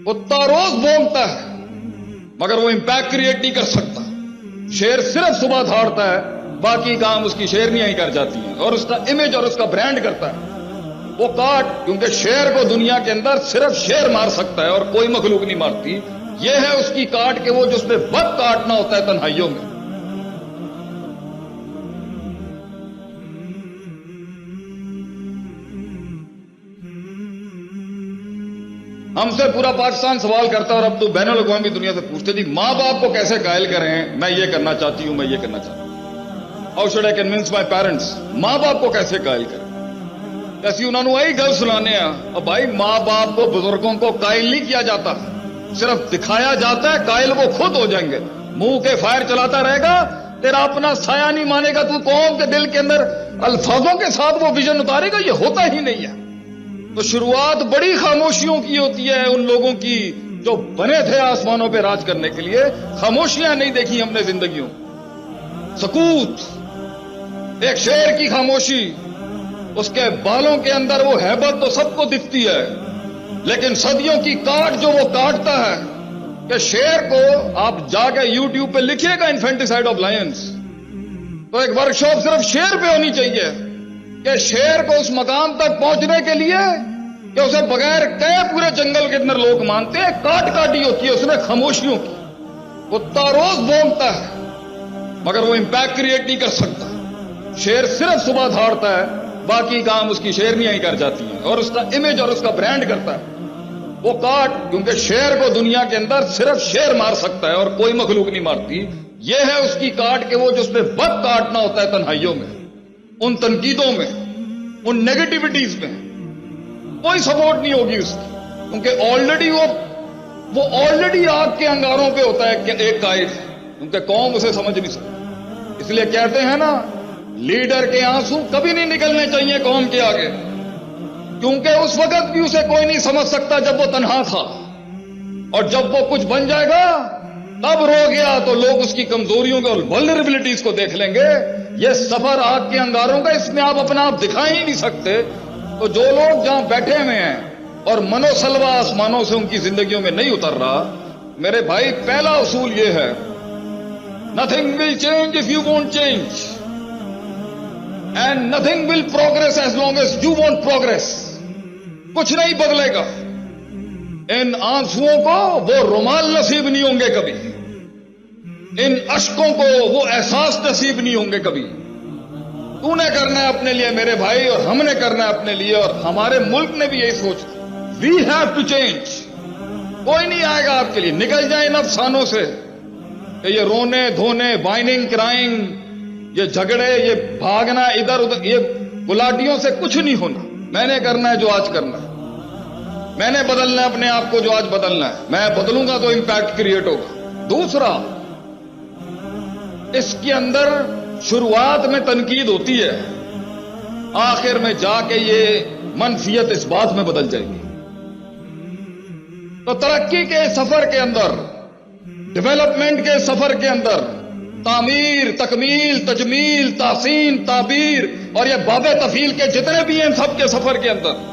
कुत्ता रोज भौंकता है मगर वो इंपैक्ट क्रिएट नहीं कर सकता। शेर सिर्फ सुबह दहाड़ता है, बाकी काम उसकी शेरनियां ही कर जाती हैं और उसका इमेज और उसका ब्रांड करता है। वो काट, क्योंकि शेर को दुनिया के अंदर सिर्फ शेर मार सकता है और कोई मखलूक नहीं मारती। ये है उसकी काट के वो जिसमें वक्त काटना होता है तन्हाइयों में। हमसे पूरा पाकिस्तान सवाल करता है और अब तो बैनुल अक़वामी दुनिया से पूछते जी माँ बाप को कैसे कायल करें, मैं ये करना चाहती हूं, मैं ये करना चाहती हूं। How should I convince my parents? माँ बाप को कैसे कायल करें? ऐसी उन्होंने वही गल सुनाने अब भाई माँ बाप को, बुजुर्गों को कायल नहीं किया जाता, सिर्फ दिखाया जाता है। कायल वो खुद हो जाएंगे। मुंह के फायर चलाता रहेगा, तेरा अपना साया नहीं मानेगा, तू कौम के दिल के अंदर अल्फाजों के साथ वो विजन उतारेगा, ये होता ही नहीं है। तो शुरुआत बड़ी खामोशियों की होती है उन लोगों की जो बने थे आसमानों पे राज करने के लिए। खामोशियां नहीं देखी हमने जिंदगियों। सकूत, एक शेर की खामोशी, उसके बालों के अंदर वो हैबत तो सबको दिखती है, लेकिन सदियों की काट जो वो काटता है कि शेर को आप जाके यूट्यूब पे लिखिएगा इन्फेंटिसाइड ऑफ लायंस, तो एक वर्कशॉप सिर्फ शेर पे होनी चाहिए कि शेर को उस मकाम तक पहुंचने के लिए कि उसे बगैर कहे पूरे जंगल के अंदर लोग मानते हैं, काट काटी होती है उसने खामोशियों की। कुत्ता रोज भौंकता है मगर वो इंपैक्ट क्रिएट नहीं कर सकता। शेर सिर्फ सुबह दहाड़ता है, बाकी काम उसकी शेरनियां ही कर जाती हैं और उसका इमेज और उसका ब्रांड करता है। वो काट, क्योंकि शेर को दुनिया के अंदर सिर्फ शेर मार सकता है और कोई मखलूक नहीं मारती। ये है उसकी काट के वो जिसमें वक्त काटना होता है तन्हाइयों में, उन तनकीदों में, उन नेगेटिविटीज में कोई सपोर्ट नहीं होगी उसकी, क्योंकि ऑलरेडी वो ऑलरेडी आग के अंगारों पे होता है कि एक कायद, क्योंकि कौम उसे समझ नहीं सकती। इसलिए कहते हैं ना, लीडर के आंसू कभी नहीं निकलने चाहिए कौम के आगे, क्योंकि उस वक्त भी उसे कोई नहीं समझ सकता जब वो तन्हा था, और जब वो कुछ बन जाएगा तब रो गया तो लोग उसकी कमजोरियों को और वल्नरेबिलिटीज को देख लेंगे। ये सफर आग के अंगारों का, इसमें आप अपना आप दिखा ही नहीं सकते। तो जो लोग जहां बैठे हुए हैं और मनोसलवा आसमानों से उनकी जिंदगियों में नहीं उतर रहा, मेरे भाई पहला उसूल ये है, nothing will change if you won't change and nothing will progress as long as you won't progress. कुछ नहीं बदलेगा। इन आंसुओं को वो रुमाल नसीब नहीं होंगे कभी, इन अश्कों को वो एहसास नसीब नहीं होंगे कभी। तूने करना है अपने लिए मेरे भाई, और हमने करना है अपने लिए, और हमारे मुल्क ने भी यही सोचा, वी हैव टू चेंज। कोई नहीं आएगा आपके लिए। निकल जाए इन अफसानों से कि ये रोने धोने, वाइनिंग क्राइंग, ये झगड़े, ये भागना इधर उधर, ये गुलाटियों से कुछ नहीं होना। मैंने करना है जो आज करना है, मैंने बदलना है अपने आप को जो आज बदलना है। मैं बदलूंगा तो इंपैक्ट क्रिएट होगा। दूसरा, इसके अंदर शुरुआत में तनकीद होती है, आखिर में जाके ये मनफियत इस बात में बदल जाएगी। तो तरक्की के सफर के अंदर, डेवलपमेंट के सफर के अंदर, तामीर, तकमील, तजमील, तासीन, ताबीर और ये बाबे तफील के जितने भी हैं, सबके सफर के अंदर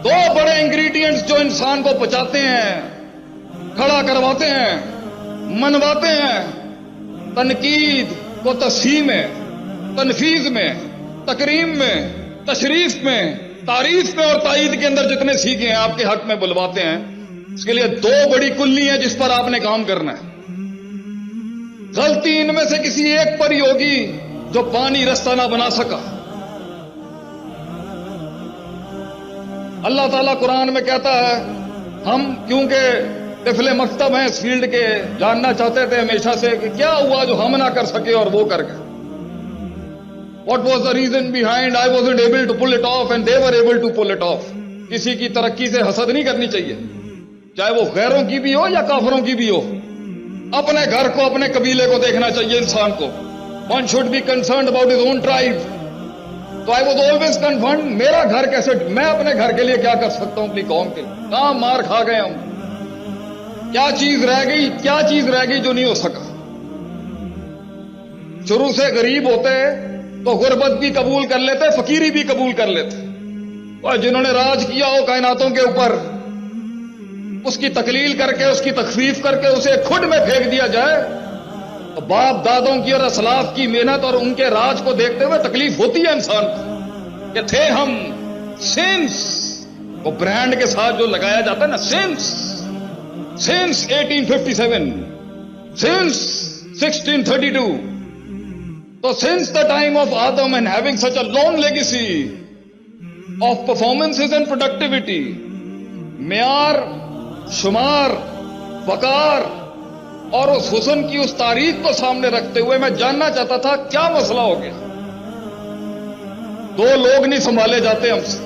दो बड़े इंग्रेडिएंट्स जो इंसान को पचाते हैं, खड़ा करवाते हैं, मनवाते हैं, तनकीद को तस्हीह में, तनफीज में, तकरीम में, तशरीफ में, तारीफ में और ताईद के अंदर जितने सीखे हैं आपके हक में बुलवाते हैं। इसके लिए दो बड़ी कुल्ली हैं जिस पर आपने काम करना है। गलती इनमें से किसी एक पर ही होगी जो पानी रास्ता ना बना सका। अल्लाह ताला कुरान में कहता है, हम क्योंकि तिफले मकतब हैं इस फील्ड के, जानना चाहते थे हमेशा से कि क्या हुआ जो हम ना कर सके और वो कर गए। What was the reason behind I wasn't able to pull it off and they were able to pull it off? किसी की तरक्की से हसद नहीं करनी चाहिए, चाहे वो गैरों की भी हो या काफरों की भी हो। अपने घर को, अपने कबीले को देखना चाहिए इंसान को। One should be concerned about his own tribe. तो आई वॉज ऑलवेज कन्फर्म, मेरा घर कैसे, मैं अपने घर के लिए क्या कर सकता हूं अपनी कौम के। कहां मार खा गए हम, क्या चीज रह गई, क्या चीज रह गई जो नहीं हो सका। शुरू से गरीब होते तो गुर्बत भी कबूल कर लेते, फकीरी भी कबूल कर लेते। और जिन्होंने राज किया हो कायनातों के ऊपर, اس کی تقلیل کر کے، اس کی تخفیف کر کے اسے کھڈ میں پھینک دیا جائے تو باپ دادوں کی اور اسلاف کی محنت اور ان کے راج کو دیکھتے ہوئے تکلیف ہوتی ہے انسان کو کہ تھے ہم سنس، وہ برانڈ کے ساتھ جو لگایا جاتا ہے نا، سنس 1857، سنس 1632، تو since the time of Adam and having such a long legacy of performances and productivity, معیار، شمار، وقار اور اس حسن کی اس تاریخ کو سامنے رکھتے ہوئے میں جاننا چاہتا تھا کیا مسئلہ ہو گیا؟ دو لوگ نہیں سنبھالے جاتے ہم سے،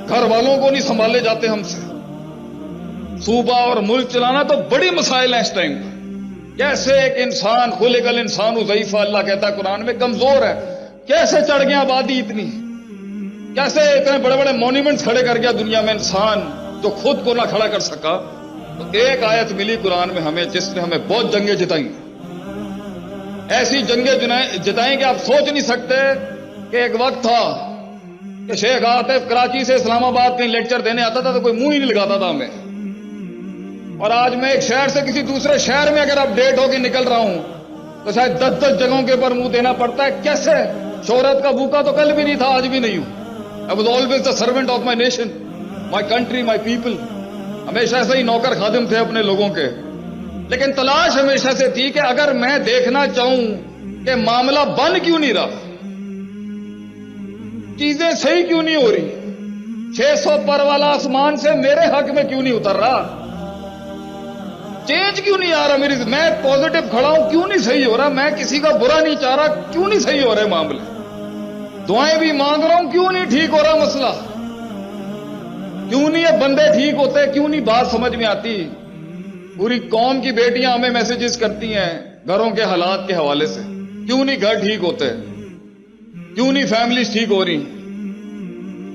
گھر والوں کو نہیں سنبھالے جاتے ہم سے، صوبہ اور ملک چلانا تو بڑی مسائل ہیں اس ٹائم پر۔ کیسے ایک انسان، خلق الانسان ضعیفا، اللہ کہتا ہے قرآن میں، کمزور ہے، کیسے چڑھ گیا آبادی اتنی، کیسے اتنے بڑے بڑے مونیومنٹس کھڑے کر گیا دنیا میں انسان جو خود کو نہ کھڑا کر سکا۔ تو ایک آیت ملی قرآن میں ہمیں جس نے ہمیں بہت جنگیں جتائیں، ایسی جنگیں جتائیں کہ آپ سوچ نہیں سکتے کہ ایک وقت تھا کہ شیخ عاطف کراچی سے اسلام آباد کہیں لیکچر دینے آتا تھا تو کوئی منہ ہی نہیں لگاتا تھا ہمیں، اور آج میں ایک شہر سے کسی دوسرے شہر میں اگر اپڈیٹ ہو کے نکل رہا ہوں تو شاید 10 جگہوں کے اوپر منہ دینا پڑتا ہے۔ کیسے؟ شہرت کا بھوکا تو کل بھی نہیں تھا، آج بھی نہیں ہوں۔ I was always the servant of my nation, my country, my people. ہمیشہ سے ہی نوکر خادم تھے اپنے لوگوں کے، لیکن تلاش ہمیشہ سے تھی کہ اگر میں دیکھنا چاہوں کہ معاملہ بن کیوں نہیں رہا، چیزیں صحیح کیوں نہیں ہو رہی، 600 پر والا آسمان سے میرے حق میں کیوں نہیں اتر رہا، چینج کیوں نہیں آ رہا میری، میں پازیٹو کھڑا ہوں کیوں نہیں صحیح ہو رہا، میں کسی کا برا نہیں چاہ رہا کیوں نہیں صحیح ہو رہے معاملے، دعائیں بھی مانگ رہا ہوں کیوں نہیں ٹھیک ہو رہا مسئلہ، کیوں نہیں یہ بندے ٹھیک ہوتے، کیوں نہیں بات سمجھ میں آتی۔ پوری قوم کی بیٹیاں ہمیں میسیجز کرتی ہیں گھروں کے حالات کے حوالے سے، کیوں نہیں گھر ٹھیک ہوتے، کیوں نہیں فیملیز ٹھیک ہو رہی،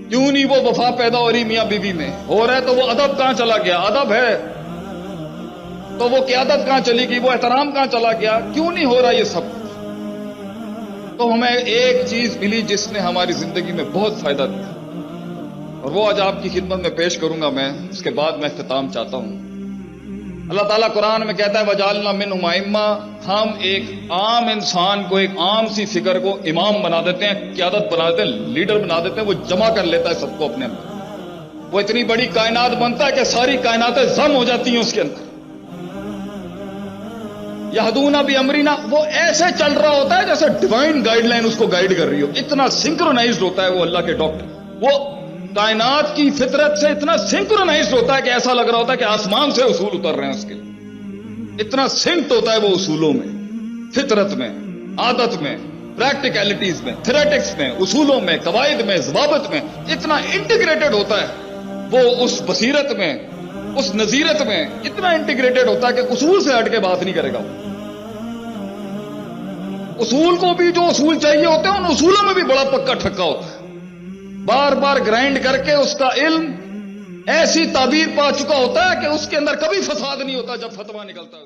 کیوں نہیں وہ وفا پیدا ہو رہی میاں بیوی میں، ہو رہا ہے تو وہ ادب کہاں چلا گیا، ادب ہے تو وہ قیادت کہاں چلی گئی، وہ احترام کہاں چلا گیا، کیوں نہیں ہو رہا یہ سب۔ تو ہمیں ایک چیز ملی جس نے ہماری زندگی میں بہت فائدہ دیا، اور وہ آج آپ کی خدمت میں پیش کروں گا میں، اس کے بعد میں اختتام چاہتا ہوں۔ اللہ تعالیٰ قرآن میں کہتا ہے وَجَعَلْنَا مِنْهُمْ أَئِمَّةً، ہم ایک عام انسان کو، ایک عام سی فکر کو امام بنا دیتے ہیں، قیادت بنا دیتے ہیں، لیڈر بنا دیتے ہیں، وہ جمع کر لیتا ہے سب کو اپنے اندر، وہ اتنی بڑی کائنات بنتا ہے کہ ساری کائناتیں ضم ہو جاتی ہیں اس کے اندر۔ یہدون بامرنا، وہ ایسے چل رہا ہوتا ہے جیسے ڈیوائن گائیڈ لائن اس کو گائیڈ کر رہی ہو، اتنا سنکرونائزڈ ہوتا ہے وہ اللہ کے ڈاکٹر، وہ کائنات کی فطرت سے اتنا سنکرونائزڈ ہوتا ہے کہ ایسا لگ رہا ہوتا ہے کہ آسمان سے اصول اتر رہے ہیں اس کے، اتنا سنکٹ ہوتا ہے وہ اصولوں میں، فطرت میں، عادت میں، پریکٹیکلٹیز میں، تھیریٹکس میں، اصولوں میں، قواعد میں، ضوابط میں، اتنا انٹیگریٹڈ ہوتا ہے وہ اس بصیرت میں، اس نظیرت میں اتنا انٹیگریٹڈ ہوتا ہے کہ اصول سے ہٹ کے بات نہیں کرے گا۔ اصول کو بھی جو اصول چاہیے ہوتے ہیں ان اصولوں میں بھی بڑا پکا ٹھکا ہوتا ہے، بار بار گرائنڈ کر کے اس کا علم ایسی تعبیر پا چکا ہوتا ہے کہ اس کے اندر کبھی فساد نہیں ہوتا جب فتویٰ نکلتا ہے۔